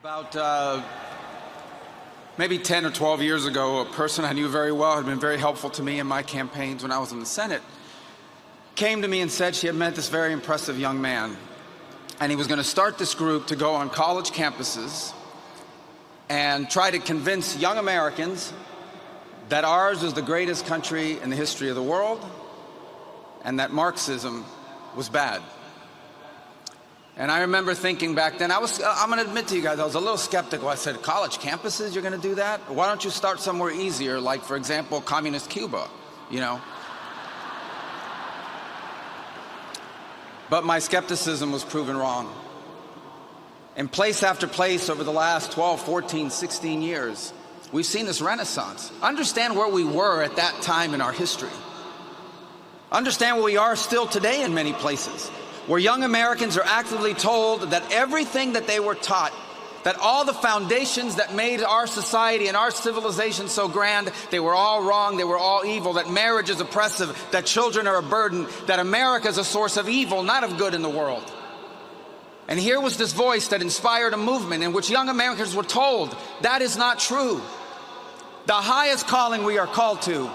About maybe 10 or 12 years ago, a person I knew very well, had been very helpful to me in my campaigns when I was in the Senate, came to me and said she had met this very impressive young man, and he was going to start this group to go on college campuses and try to convince young Americans that ours is the greatest country in the history of the world and that Marxism was bad. And I remember thinking back then, I'm going to admit to you guys, I was a little skeptical. I said, college campuses, you're going to do that? Why don't you start somewhere easier, like, for example, communist Cuba, you know? But my skepticism was proven wrong. In place after place over the last 12, 14, 16 years, we've seen this renaissance. Understand where we were at that time in our history. Understand where we are still today in many places, where young Americans are actively told that everything that they were taught, that all the foundations that made our society and our civilization so grand, they were all wrong, they were all evil, that marriage is oppressive, that children are a burden, that America is a source of evil, not of good in the world. And here was this voice that inspired a movement in which young Americans were told that is not true. The highest calling we are called to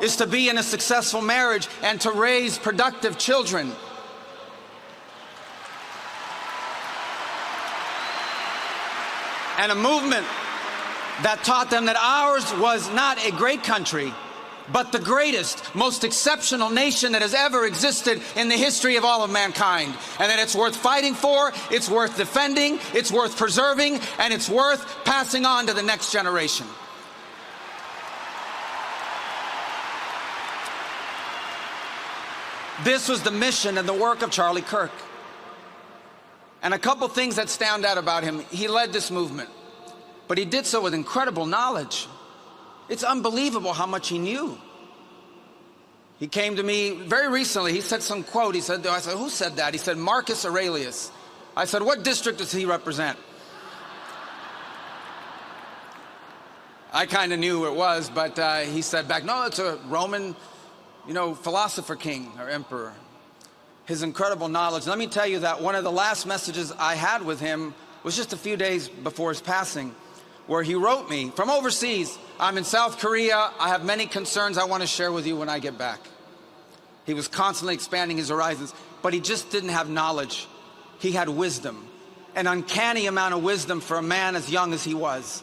is to be in a successful marriage and to raise productive children. And a movement that taught them that ours was not a great country, but the greatest, most exceptional nation that has ever existed in the history of all of mankind. And that it's worth fighting for, it's worth defending, it's worth preserving, and it's worth passing on to the next generation. This was the mission and the work of Charlie Kirk. And a couple things that stand out about him. He led this movement, but he did so with incredible knowledge. It's unbelievable how much he knew. He came to me very recently. He said some quote. I said, who said that? He said, Marcus Aurelius. I said, what district does he represent? I kind of knew who it was, but he said back, no, it's a Roman, philosopher king or emperor. His incredible knowledge. Let me tell you that one of the last messages I had with him was just a few days before his passing, where he wrote me from overseas, I'm in South Korea, I have many concerns I want to share with you when I get back. He was constantly expanding his horizons, but he just didn't have knowledge. He had wisdom, an uncanny amount of wisdom for a man as young as he was.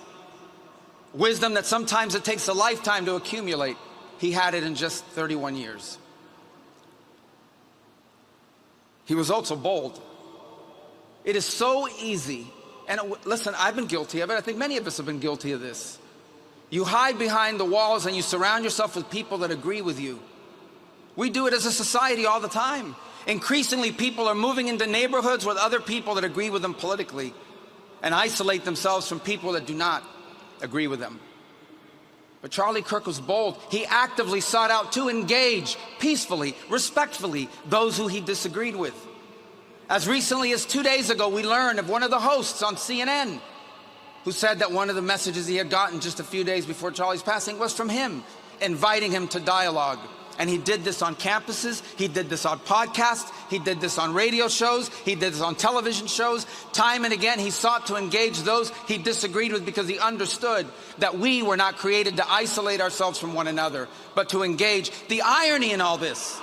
Wisdom that sometimes it takes a lifetime to accumulate. He had it in just 31 years. He was also bold. It is so easy, and listen, I've been guilty of it. I think many of us have been guilty of this. You hide behind the walls and you surround yourself with people that agree with you. We do it as a society all the time. Increasingly, people are moving into neighborhoods with other people that agree with them politically and isolate themselves from people that do not agree with them. But Charlie Kirk was bold. He actively sought out to engage peacefully, respectfully, those who he disagreed with. As recently as 2 days ago, we learned of one of the hosts on CNN who said that one of the messages he had gotten just a few days before Charlie's passing was from him, inviting him to dialogue. And he did this on campuses, he did this on podcasts, he did this on radio shows, he did this on television shows. Time and again, he sought to engage those he disagreed with because he understood that we were not created to isolate ourselves from one another, but to engage. The irony in all this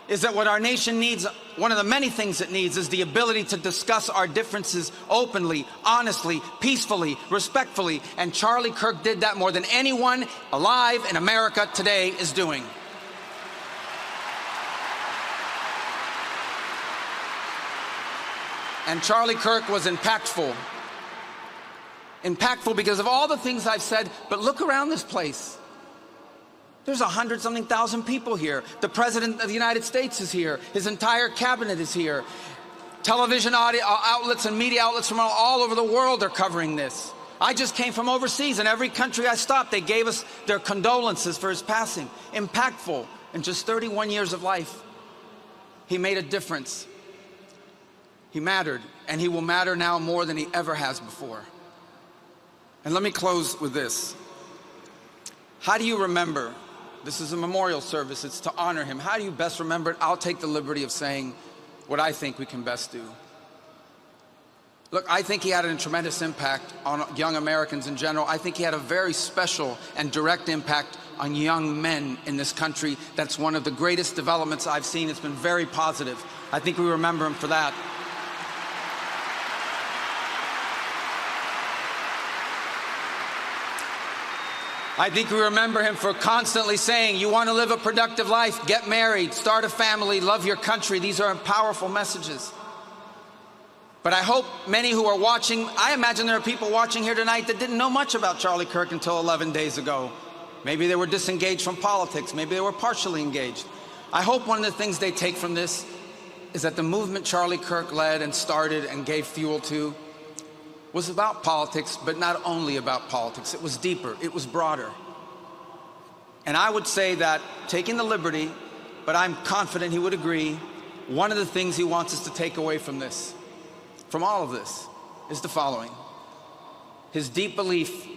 is that what our nation needs, one of the many things it needs, is the ability to discuss our differences openly, honestly, peacefully, respectfully. And Charlie Kirk did that more than anyone alive in America today is doing. And Charlie Kirk was impactful. Impactful because of all the things I've said, but look around this place. There's 100-something thousand people here. The President of the United States is here. His entire cabinet is here. Television outlets and media outlets from all over the world are covering this. I just came from overseas, and every country I stopped, they gave us their condolences for his passing. Impactful. In just 31 years of life, he made a difference. He mattered, and he will matter now more than he ever has before. And let me close with this. How do you remember? This is a memorial service. It's to honor him. How do you best remember it? I'll take the liberty of saying what I think we can best do. Look, I think he had a tremendous impact on young Americans in general. I think he had a very special and direct impact on young men in this country. That's one of the greatest developments I've seen. It's been very positive. I think we remember him for that. I think we remember him for constantly saying, you want to live a productive life, get married, start a family, love your country. These are powerful messages. But I hope many who are watching, I imagine there are people watching here tonight that didn't know much about Charlie Kirk until 11 days ago. Maybe they were disengaged from politics. Maybe they were partially engaged. I hope one of the things they take from this is that the movement Charlie Kirk led and started and gave fuel to was about politics, but not only about politics. It was deeper. It was broader. And I would say that, taking the liberty, but I'm confident he would agree, one of the things he wants us to take away from this, from all of this, is the following. His deep belief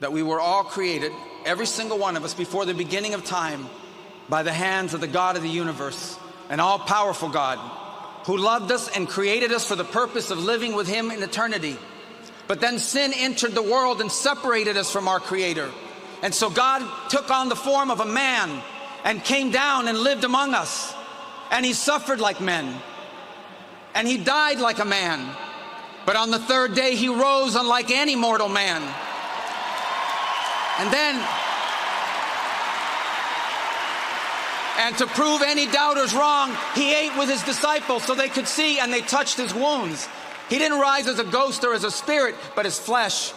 that we were all created, every single one of us, before the beginning of time, by the hands of the God of the universe, an all-powerful God, who loved us and created us for the purpose of living with him in eternity. But then sin entered the world and separated us from our Creator. And so God took on the form of a man and came down and lived among us. And he suffered like men. And he died like a man. But on the third day, he rose unlike any mortal man. And to prove any doubters wrong, he ate with his disciples so they could see, and they touched his wounds. He didn't rise as a ghost or as a spirit, but as flesh.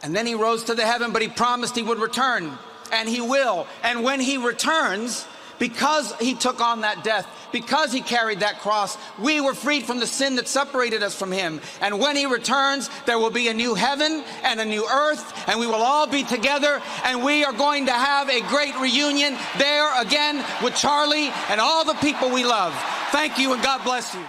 And then he rose to the heaven, but he promised he would return, and he will. And when he returns, because he took on that death, because he carried that cross, we were freed from the sin that separated us from him. And when he returns, there will be a new heaven and a new earth, and we will all be together, and we are going to have a great reunion there again with Charlie and all the people we love. Thank you, and God bless you.